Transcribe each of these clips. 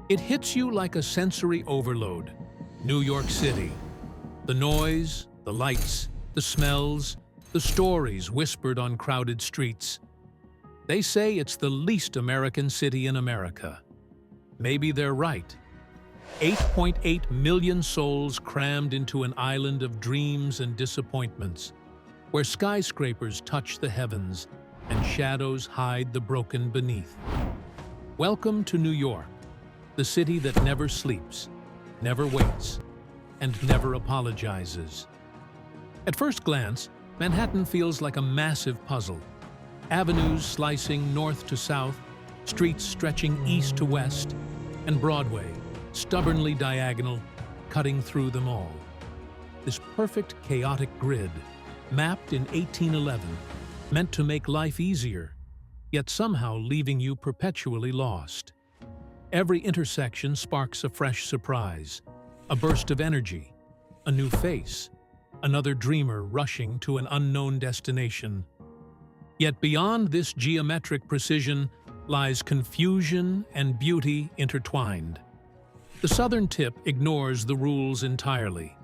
It hits you like a sensory overload. New York City. The noise, the lights, the smells, the stories whispered on crowded streets. They say it's the least American city in America. Maybe they're right. 8.8 million souls crammed into an island of dreams and disappointments, where skyscrapers touch the heavens and shadows hide the broken beneath. Welcome to New York, the city that never sleeps, never waits, and never apologizes. At first glance, Manhattan feels like a massive puzzle. Avenues slicing north to south, streets stretching east to west, and Broadway, stubbornly diagonal, cutting through them all. This perfect chaotic grid, mapped in 1811, meant to make life easier, yet somehow leaving you perpetually lost. Every intersection sparks a fresh surprise, a burst of energy, a new face, another dreamer rushing to an unknown destination. Yet beyond this geometric precision lies confusion and beauty intertwined. The southern tip ignores the rules entirely.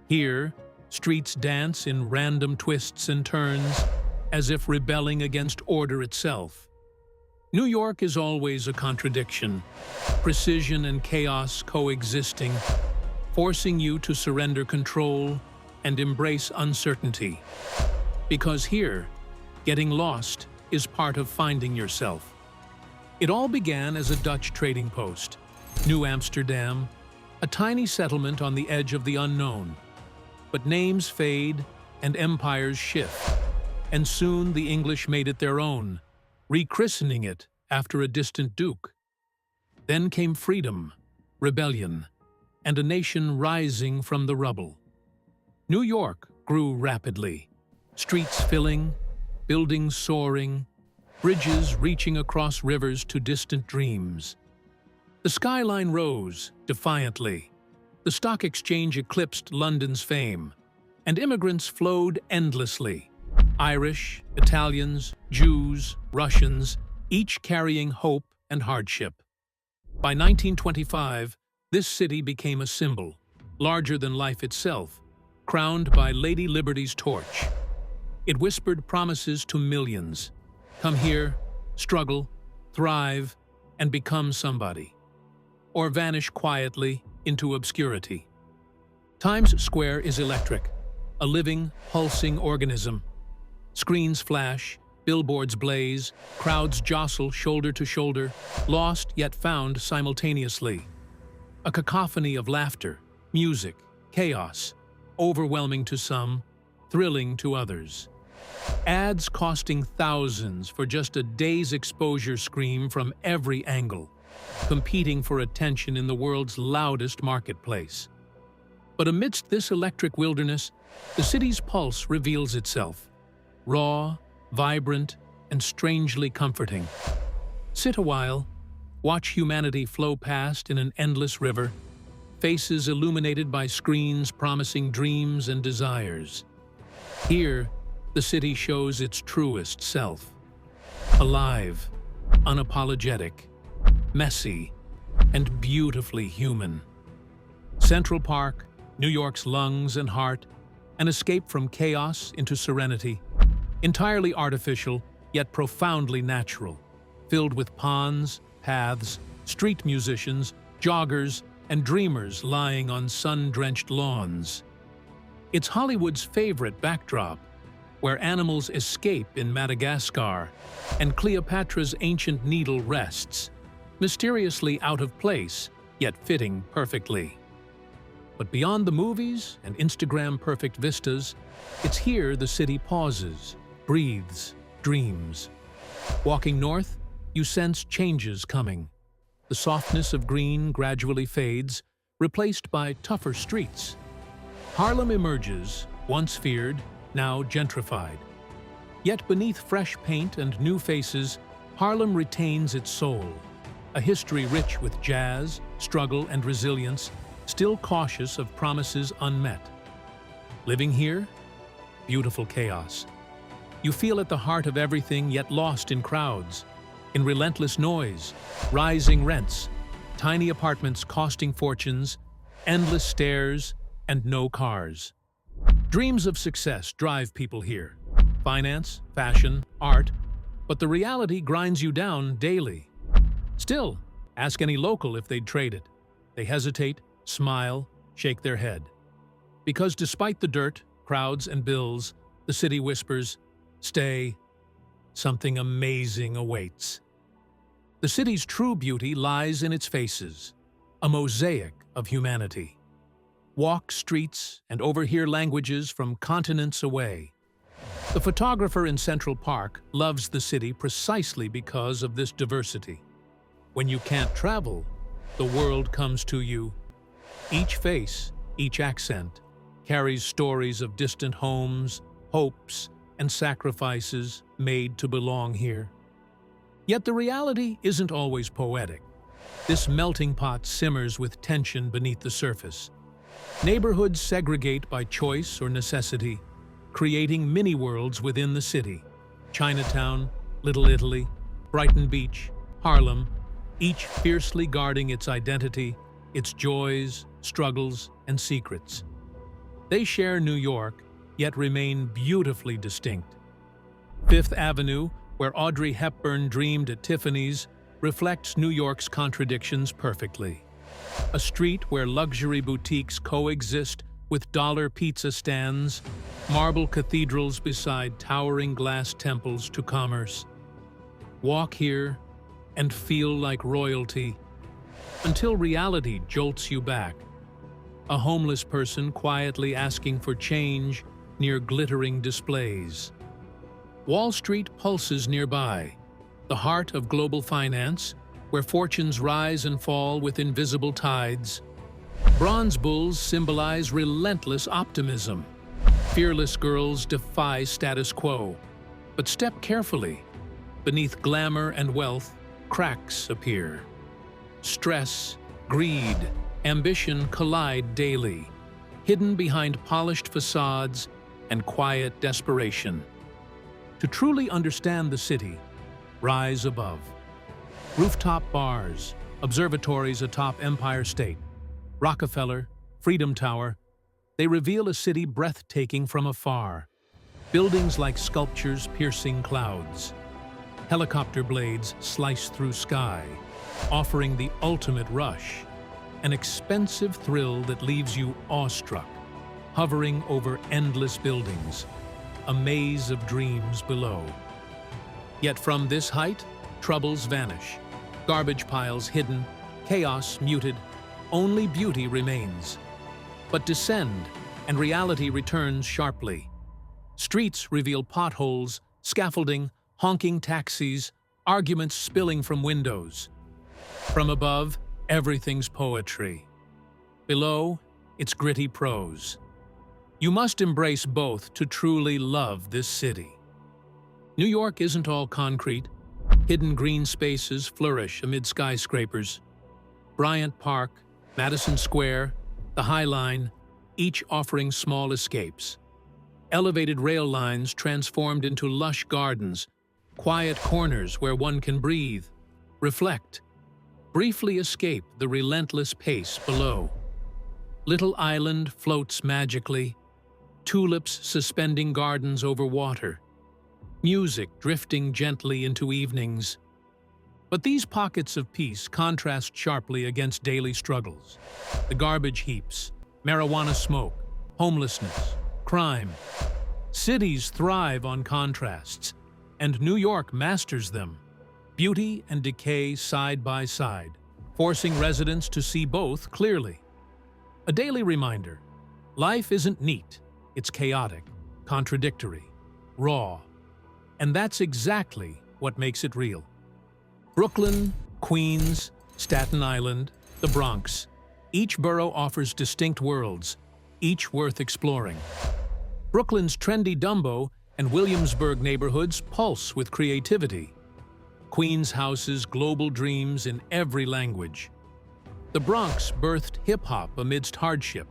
Here, streets dance in random twists and turns, as if rebelling against order itself. New York is always a contradiction, precision and chaos coexisting, forcing you to surrender control and embrace uncertainty. Because here, getting lost is part of finding yourself. It all began as a Dutch trading post, New Amsterdam, a tiny settlement on the edge of the unknown. But names fade and empires shift, and soon the English made it their own, rechristening it after a distant duke. Then came freedom, rebellion, and a nation rising from the rubble. New York grew rapidly, streets filling, buildings soaring, bridges reaching across rivers to distant dreams. The skyline rose defiantly. The stock exchange eclipsed London's fame, and immigrants flowed endlessly. Irish, Italians, Jews, Russians, each carrying hope and hardship. By 1925, this city became a symbol, larger than life itself, crowned by Lady Liberty's torch. It whispered promises to millions. Come here, struggle, thrive, and become somebody. Or vanish quietly into obscurity. Times Square is electric, a living, pulsing organism. Screens flash, billboards blaze, crowds jostle shoulder to shoulder, lost yet found simultaneously. A cacophony of laughter, music, chaos, overwhelming to some, thrilling to others. Ads costing thousands for just a day's exposure scream from every angle, competing for attention in the world's loudest marketplace. But amidst this electric wilderness, the city's pulse reveals itself, raw, vibrant, and strangely comforting. Sit a while, watch humanity flow past in an endless river, faces illuminated by screens promising dreams and desires. Here, the city shows its truest self. Alive, unapologetic, messy, and beautifully human. Central Park, New York's lungs and heart, an escape from chaos into serenity. Entirely artificial, yet profoundly natural, filled with ponds, paths, street musicians, joggers, and dreamers lying on sun-drenched lawns. It's Hollywood's favorite backdrop, where animals escape in Madagascar and Cleopatra's ancient needle rests, mysteriously out of place, yet fitting perfectly. But beyond the movies and Instagram-perfect vistas, it's here the city pauses, breathes, dreams. Walking north, you sense changes coming. The softness of green gradually fades, replaced by tougher streets. Harlem emerges, once feared, now gentrified. Yet beneath fresh paint and new faces, Harlem retains its soul, a history rich with jazz, struggle, and resilience, still cautious of promises unmet. Living here? Beautiful chaos. You feel at the heart of everything, yet lost in crowds, in relentless noise, rising rents, tiny apartments costing fortunes, endless stairs, and no cars. Dreams of success drive people here. Finance, fashion, art, but the reality grinds you down daily. Still, ask any local if they'd trade it. They hesitate, smile, shake their head. Because despite the dirt, crowds, and bills, the city whispers, "Stay, something amazing awaits." The city's true beauty lies in its faces, a mosaic of humanity. Walk streets and overhear languages from continents away. The photographer in Central Park loves the city precisely because of this diversity. When you can't travel, the world comes to you. Each face, each accent, carries stories of distant homes, hopes, and sacrifices made to belong here. Yet the reality isn't always poetic. This melting pot simmers with tension beneath the surface. Neighborhoods segregate by choice or necessity, creating mini-worlds within the city. Chinatown, Little Italy, Brighton Beach, Harlem, each fiercely guarding its identity, its joys, struggles, and secrets. They share New York, yet remain beautifully distinct. Fifth Avenue, where Audrey Hepburn dreamed at Tiffany's, reflects New York's contradictions perfectly. A street where luxury boutiques coexist with dollar pizza stands, marble cathedrals beside towering glass temples to commerce. Walk here and feel like royalty, until reality jolts you back. A homeless person quietly asking for change near glittering displays. Wall Street pulses nearby, the heart of global finance, where fortunes rise and fall with invisible tides. Bronze bulls symbolize relentless optimism. Fearless girls defy status quo. But step carefully. Beneath glamour and wealth, cracks appear. Stress, greed, ambition collide daily, hidden behind polished facades and quiet desperation. To truly understand the city, rise above. Rooftop bars, observatories atop Empire State, Rockefeller, Freedom Tower, they reveal a city breathtaking from afar. Buildings like sculptures piercing clouds. Helicopter blades slice through sky, offering the ultimate rush. An expensive thrill that leaves you awestruck, hovering over endless buildings, a maze of dreams below. Yet from this height, troubles vanish. Garbage piles hidden, chaos muted, only beauty remains. But descend, and reality returns sharply. Streets reveal potholes, scaffolding, honking taxis, arguments spilling from windows. From above, everything's poetry. Below, it's gritty prose. You must embrace both to truly love this city. New York isn't all concrete. Hidden green spaces flourish amid skyscrapers. Bryant Park, Madison Square, the High Line, each offering small escapes. Elevated rail lines transformed into lush gardens, quiet corners where one can breathe, reflect, briefly escape the relentless pace below. Little Island floats magically, tulips suspending gardens over water, music drifting gently into evenings. But these pockets of peace contrast sharply against daily struggles. The garbage heaps, marijuana smoke, homelessness, crime. Cities thrive on contrasts, and New York masters them. Beauty and decay side by side, forcing residents to see both clearly. A daily reminder: life isn't neat, it's chaotic, contradictory, raw. And that's exactly what makes it real. Brooklyn, Queens, Staten Island, the Bronx. Each borough offers distinct worlds, each worth exploring. Brooklyn's trendy Dumbo and Williamsburg neighborhoods pulse with creativity. Queens houses global dreams in every language. The Bronx birthed hip-hop amidst hardship.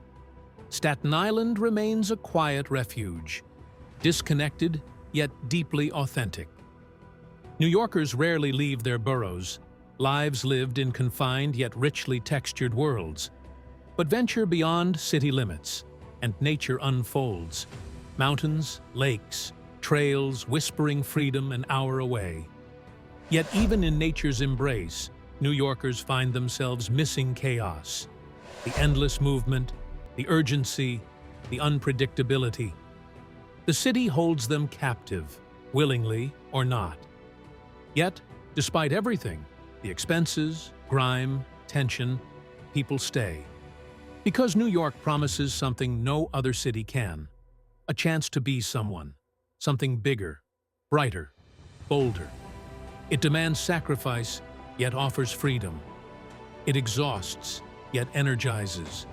Staten Island remains a quiet refuge, disconnected yet deeply authentic. New Yorkers rarely leave their boroughs. lives lived in confined yet richly textured worlds. But venture beyond city limits, and nature unfolds. Mountains, lakes, trails whispering freedom an hour away. Yet even in nature's embrace, New Yorkers find themselves missing chaos. The endless movement, the urgency, the unpredictability. The city holds them captive, willingly or not. Yet, despite everything, the expenses, grime, tension, people stay. Because New York promises something no other city can. A chance to be someone. Something bigger, brighter, bolder. It demands sacrifice, yet offers freedom. It exhausts, yet energizes.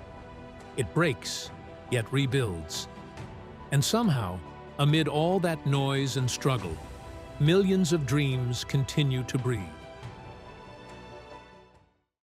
It breaks, yet rebuilds. And somehow, amid all that noise and struggle, millions of dreams continue to breathe.